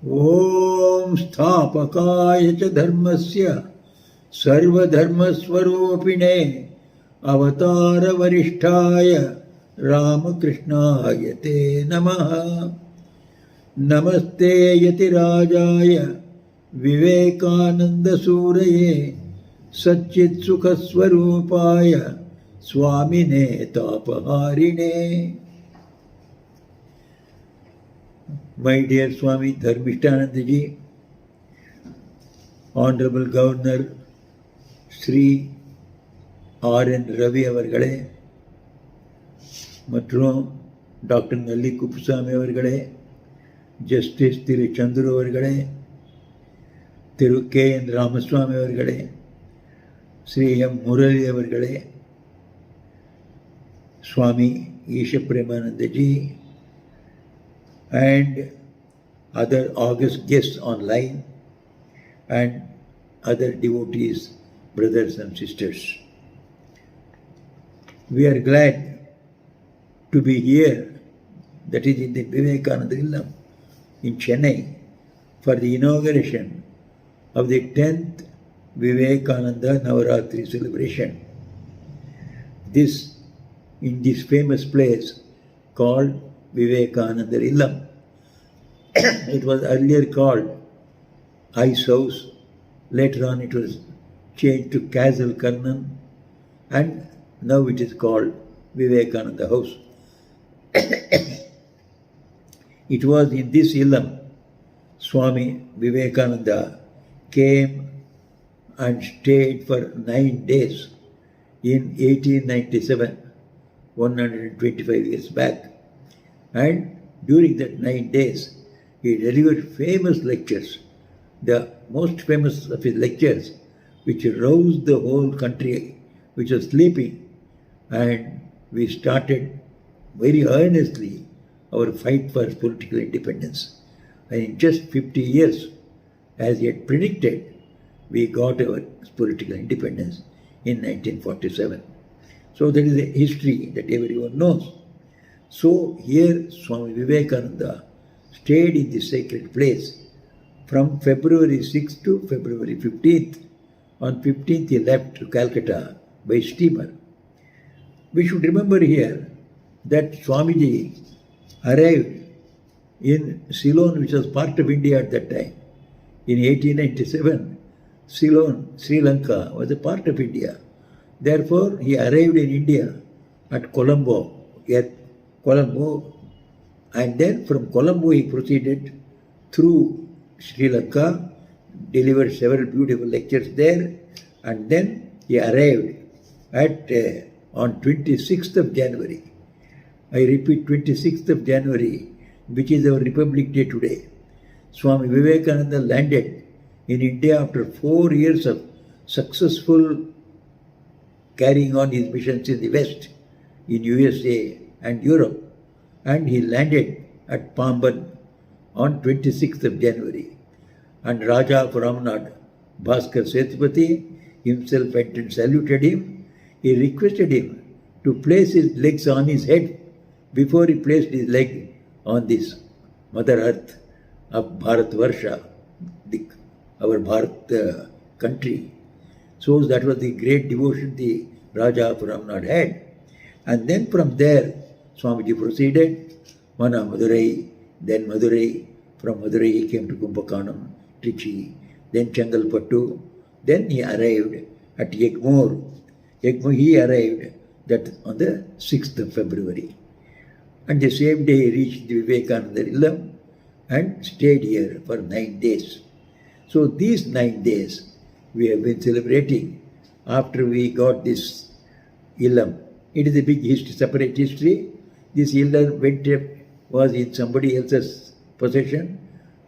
ॐ स्थापकाय च धर्मस्य सर्वधर्मस्वरूपिणे अवतारवरिष्ठाय रामकृष्णाय ते नमः। नमस्ते यतिराजाय विवेकानन्दसूरये सच्चित्सुखस्वरूपाय स्वामिने तापहारिणे। My dear Swami Dharmishtanandaji, Honorable Governor Sri R.N. Ravi அவர்களே மற்றும் டாக்டர் நல்லி குப்புசாமி அவர்களே, ஜஸ்டிஸ் திரு சந்துரு அவர்களே, திரு K.N. ராமசுவாமி அவர்களே, ஸ்ரீ எம் முரளி அவர்களே, Swami Isha Premanandaji, and other august guests online, and other devotees, brothers and sisters. We are glad to be here, that is in the Vivekananda Illam in Chennai, for the inauguration of the 10th Vivekananda Navaratri celebration. In this famous place called Vivekananda Illam. It was earlier called Ice House. Later on it was changed to Castle Karnan, and now it is called Vivekananda House. It was in this Illam Swami Vivekananda came and stayed for 9 days in 1897, 125 years back. And during that 9 days, he delivered famous lectures, the most famous of his lectures, which roused the whole country, which was sleeping. And we started very earnestly our fight for political independence. And in just 50 years, as he had predicted, we got our political independence in 1947. So that is a history that everyone knows. So here Swami Vivekananda stayed in this sacred place from February 6th to February 15th. On 15th he left to Calcutta by steamer. We should remember here that Swamiji arrived in Ceylon, which was part of India at that time. In 1897, Ceylon, Sri Lanka, was a part of India. Therefore, he arrived in India at Colombo, and then from Colombo he proceeded through Sri Lanka, delivered several beautiful lectures there, and then he arrived on 26th of January. I repeat, 26th of January, which is our Republic Day today. Swami Vivekananda landed in India after 4 years of successful carrying on his missions in the West, in USA and Europe, and he landed at Pamban on 26th of January. And Raja of Ramnad, Bhaskar Sethupathi, himself went and saluted him. He requested him to place his legs on his head before he placed his leg on this Mother Earth of Bharatvarsha, our Bharat country. So that was the great devotion the Raja of Ramnad had. And then from there, Swamiji proceeded, Mana Madurai, then Madurai. From Madurai he came to Kumbhakonam, Trichy, then Chengalpattu. Then he arrived at Egmore. He arrived that on the 6th of February. And the same day he reached the Vivekananda Illam and stayed here for 9 days. So these 9 days we have been celebrating after we got this Illam. It is a big history, separate history. This Illam was in somebody else's possession.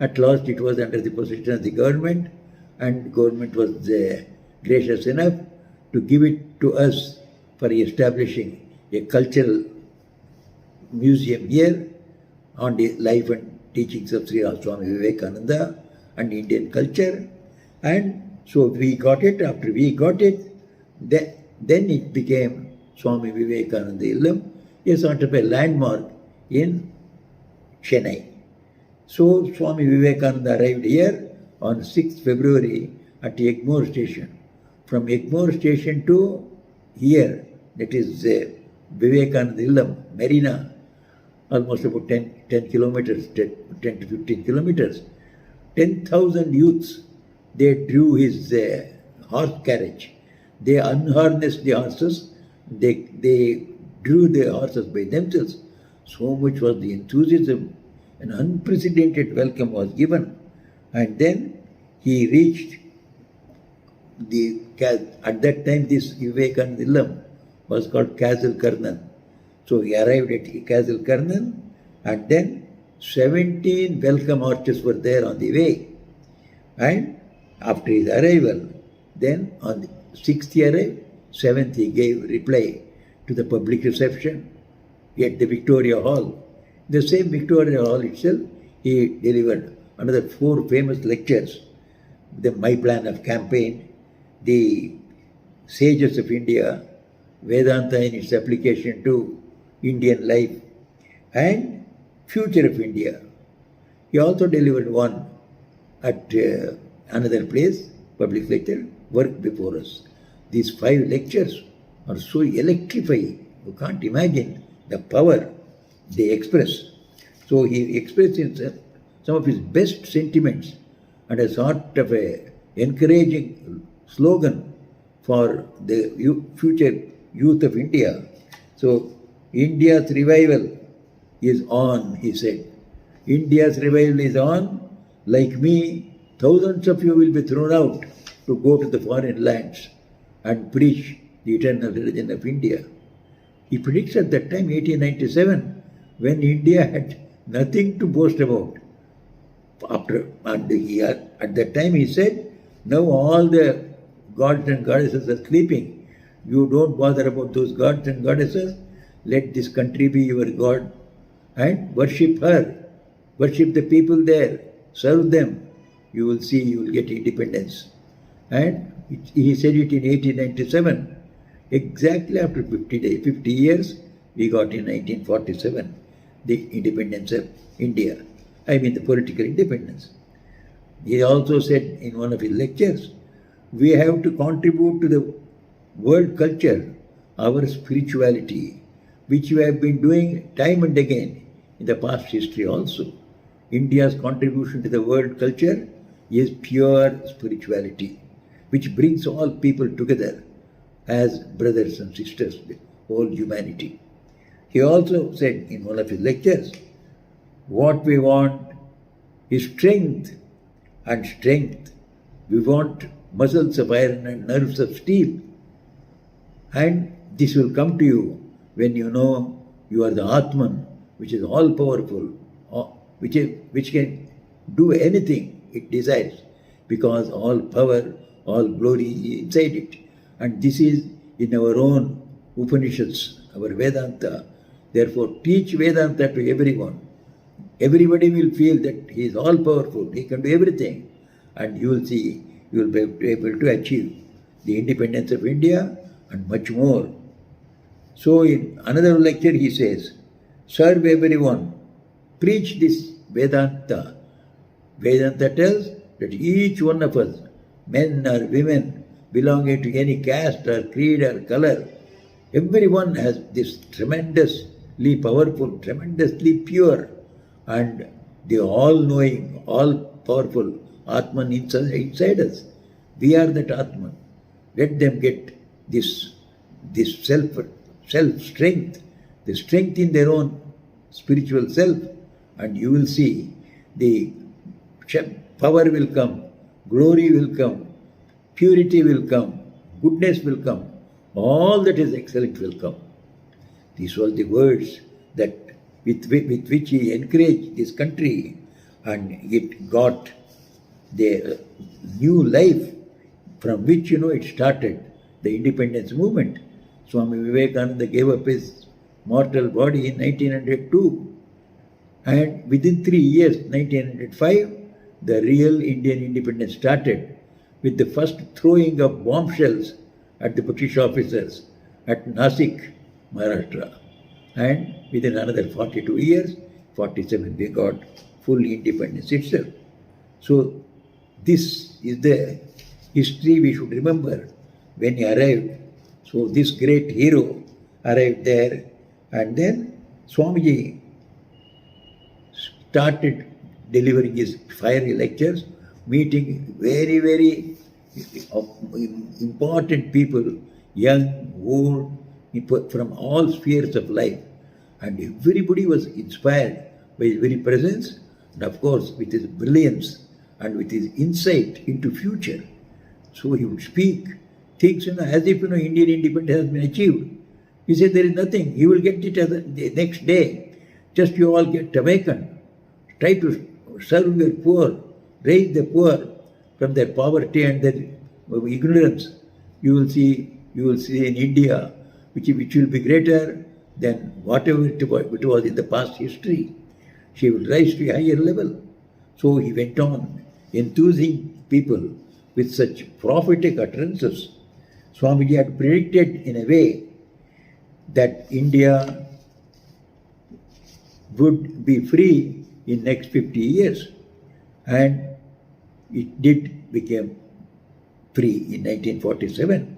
At last it was under the possession of the government, and government was gracious enough to give it to us for establishing a cultural museum here on the life and teachings of Sri Swami Vivekananda and Indian culture. And so we got it. After we got it, then it became Swami Vivekananda Illam, a sort of a landmark in Chennai. So Swami Vivekananda arrived here on 6th February at Egmore station. From Egmore station to here, that is Vivekananda Illam, Marina, almost about 10 kilometers, 10 to 15 kilometers. 10,000 youths, they drew his horse carriage. They unharnessed the horses, they drew the horses by themselves. So much was the enthusiasm. An unprecedented welcome was given. And then he reached at that time this Vivekananda Illam was called Castle Karnan. So he arrived at Castle Karnan, and then 17 welcome arches were there on the way. And after his arrival, then on the 6th he arrived, 7th he gave reply to the public reception at the Victoria Hall. The same Victoria Hall itself, he delivered another 4 famous lectures. My Plan of Campaign, the Sages of India, Vedanta in its application to Indian life, and Future of India. He also delivered one at another place, public lecture, Work Before Us. These 5 lectures are so electrifying. You can't imagine the power they express. So he expressed himself, some of his best sentiments, and a sort of a encouraging slogan for the future youth of India. So India's revival is on, he said. India's revival is on. Like me, thousands of you will be thrown out to go to the foreign lands and preach the eternal religion of India. He predicts at that time, 1897, when India had nothing to boast about. At that time he said, now all the gods and goddesses are sleeping. You don't bother about those gods and goddesses. Let this country be your God and worship her. Worship the people there. Serve them. You will see, you will get independence. And he said it in 1897. Exactly after 50 years, we got in 1947 the independence of India. I mean the political independence. He also said in one of his lectures, we have to contribute to the world culture, our spirituality, which we have been doing time and again in the past history also. India's contribution to the world culture is pure spirituality, which brings all people together as brothers and sisters, the whole humanity. He also said in one of his lectures, what we want is strength, and strength. We want muscles of iron and nerves of steel. And this will come to you when you know you are the Atman, which is all powerful, which can do anything it desires, because all power, all glory is inside it. And this is in our own Upanishads, our Vedanta. Therefore, teach Vedanta to everyone. Everybody will feel that he is all powerful, he can do everything. And you will see, you will be able to achieve the independence of India and much more. So in another lecture he says, serve everyone, preach this Vedanta. Vedanta tells that each one of us, men or women, belonging to any caste or creed or color, everyone has this tremendously powerful, tremendously pure, and the all-knowing, all-powerful Atman inside us. We are that Atman. Let them get this self-strength, the strength in their own spiritual self, and you will see the power will come, glory will come, purity will come, goodness will come, all that is excellent will come. These were the words that with which he encouraged this country, and it got the new life from which it started, the independence movement. Swami Vivekananda gave up his mortal body in 1902, and within 3 years, 1905, the real Indian independence started with the first throwing of bombshells at the British officers at Nasik, Maharashtra. And within another 42 years, 47, we got full independence itself. So this is the history we should remember when he arrived. So this great hero arrived there, and then Swamiji started delivering his fiery lectures, meeting very, very important people, young, old, from all spheres of life. And everybody was inspired by his very presence, and of course with his brilliance and with his insight into future. So he would speak things, as if Indian independence has been achieved. He said there is nothing. He will get it the next day. Just you all get awakened. Try to serve your poor, raise the poor from their poverty and their ignorance. You will see in India, which will be greater than whatever it was in the past history. She will rise to a higher level. So he went on enthusing people with such prophetic utterances. Swamiji had predicted in a way that India would be free in next 50 years, and it did become free in 1947,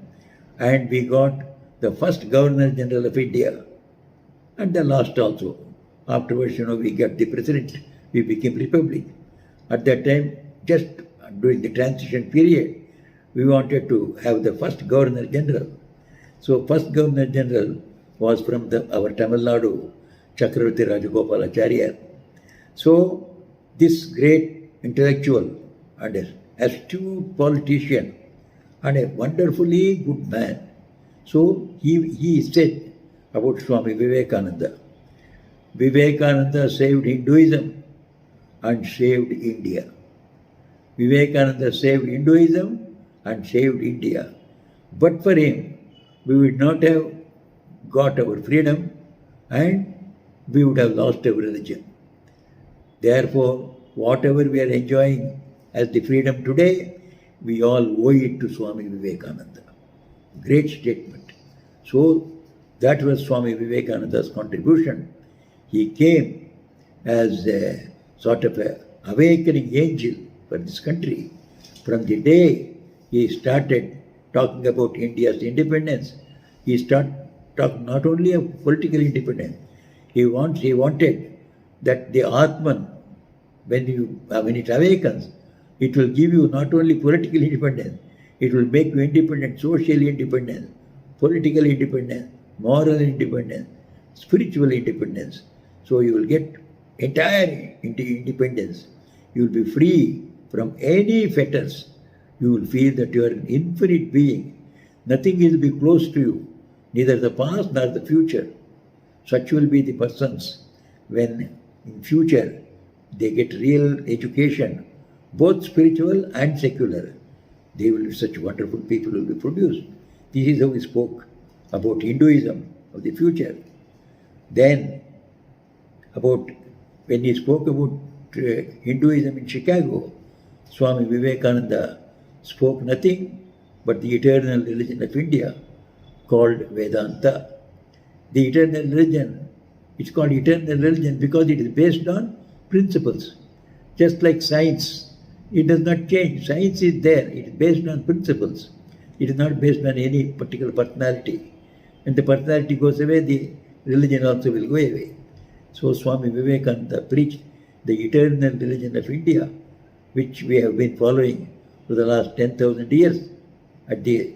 and we got the first Governor General of India, and the last also. Afterwards, we got the president, we became republic. At that time, just during the transition period, we wanted to have the first Governor General. So first Governor General was from our Tamil Nadu, Chakravarti Rajagopalacharya. So this great intellectual and an astute politician and a wonderfully good man. So he said about Swami Vivekananda. Vivekananda saved Hinduism and saved India. Vivekananda saved Hinduism and saved India. But for him, we would not have got our freedom and we would have lost our religion. Therefore, whatever we are enjoying as the freedom today, we all owe it to Swami Vivekananda. Great statement. So, that was Swami Vivekananda's contribution. He came as a sort of an awakening angel for this country. From the day he started talking about India's independence, he started talking not only of political independence, he wanted that the Atman, when it awakens, it will give you not only political independence, it will make you independent, socially independent, political independence, moral independence, spiritual independence. So you will get entire independence. You will be free from any fetters. You will feel that you are an infinite being. Nothing will be close to you, neither the past nor the future. Such will be the persons when in future they get real education, both spiritual and secular. They will be such wonderful people will be produced. This is how he spoke about Hinduism of the future. Then when he spoke about Hinduism in Chicago, Swami Vivekananda spoke nothing but the eternal religion of India called Vedanta. The eternal religion, it's called eternal religion because it is based on principles. Just like science, it does not change. Science is there, it is based on principles. It is not based on any particular personality. When the personality goes away, the religion also will go away. So Swami Vivekananda preached the eternal religion of India, which we have been following for the last 10,000 years at the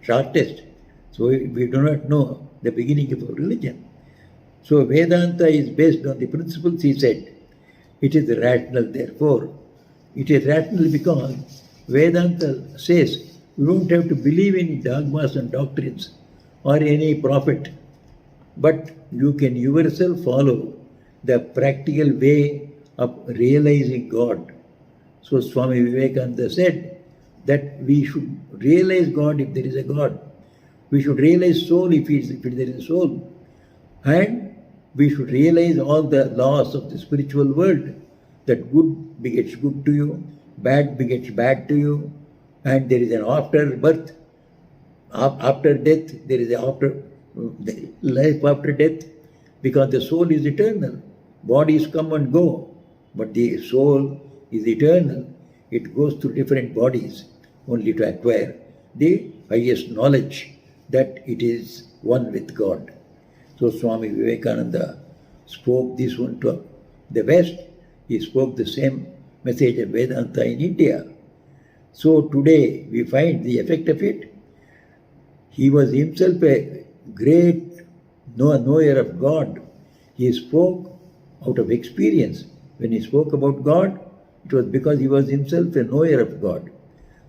shortest. So we do not know the beginning of our religion. So Vedanta is based on the principles, he said. It is rational, therefore. It is rational because Vedanta says you don't have to believe in dogmas and doctrines or any prophet, but you can yourself follow the practical way of realizing God. So Swami Vivekananda said that we should realize God if there is a God. We should realize soul if there is a soul. And we should realize all the laws of the spiritual world, that good begets good to you, bad begets bad to you, and there is an after birth, after death, there is life after death, because the soul is eternal. Bodies come and go, but the soul is eternal. It goes through different bodies only to acquire the highest knowledge that it is one with God. So Swami Vivekananda spoke this one to the West. He spoke the same message of Vedanta in India. So today we find the effect of it. He was himself a great knower of God. He spoke out of experience. When he spoke about God, it was because he was himself a knower of God.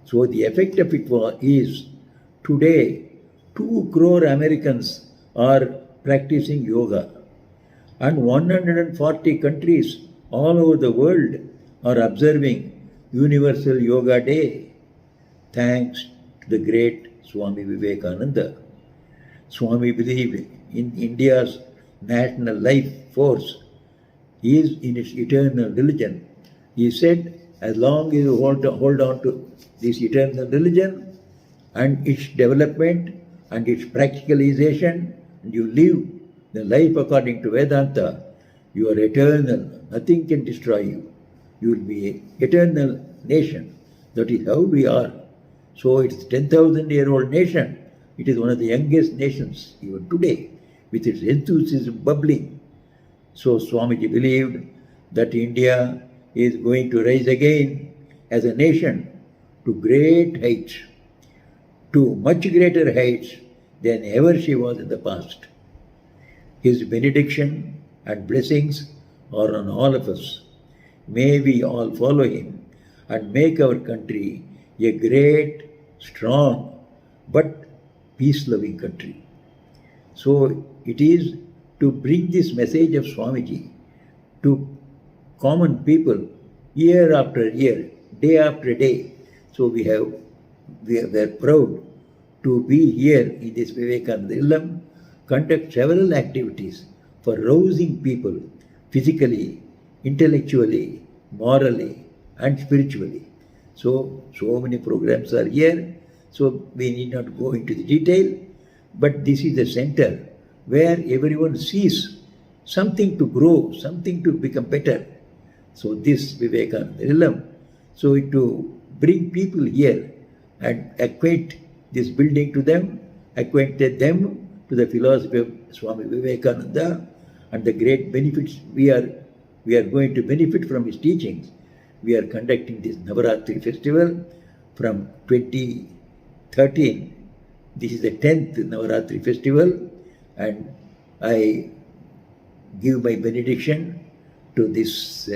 So the effect of it is today 2 crore Americans are practicing yoga, and 140 countries all over the world are observing Universal Yoga Day, thanks to the great Swami Vivekananda. Swami believed in India's national life force is in its eternal religion. He said, as long as you hold on to this eternal religion and its development and its practicalization, and you live the life according to Vedanta, you are eternal. Nothing can destroy you. You will be an eternal nation. That is how we are. So it's 10,000-year-old nation. It is one of the youngest nations even today, with its enthusiasm bubbling. So Swamiji believed that India is going to rise again as a nation to great heights, to much greater heights than ever she was in the past. His benediction and blessings are on all of us. May we all follow him and make our country a great, strong, but peace-loving country. So it is to bring this message of Swamiji to common people year after year, day after day. So we are proud to be here in this Vivekananda Illam, conduct several activities for rousing people physically, intellectually, morally, and spiritually. So many programs are here, so we need not go into the detail, but this is the center where everyone sees something to grow, something to become better. So this Vivekananda Illam, so to bring people here and acquaint this building to them, acquainted them to the philosophy of Swami Vivekananda and the great benefits we are going to benefit from his teachings. We are conducting this Navaratri festival from 2013. This is the 10th Navaratri festival, and I give my benediction to this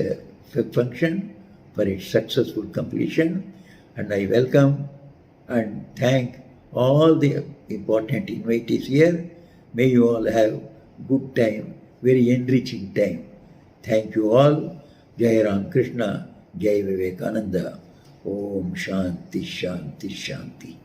function for its successful completion, and I welcome and thank all the important invitees here. May you all have good time, very enriching time. Thank you all. Jai Ram Krishna, Jai Vivekananda. Om Shanti, Shanti, Shanti.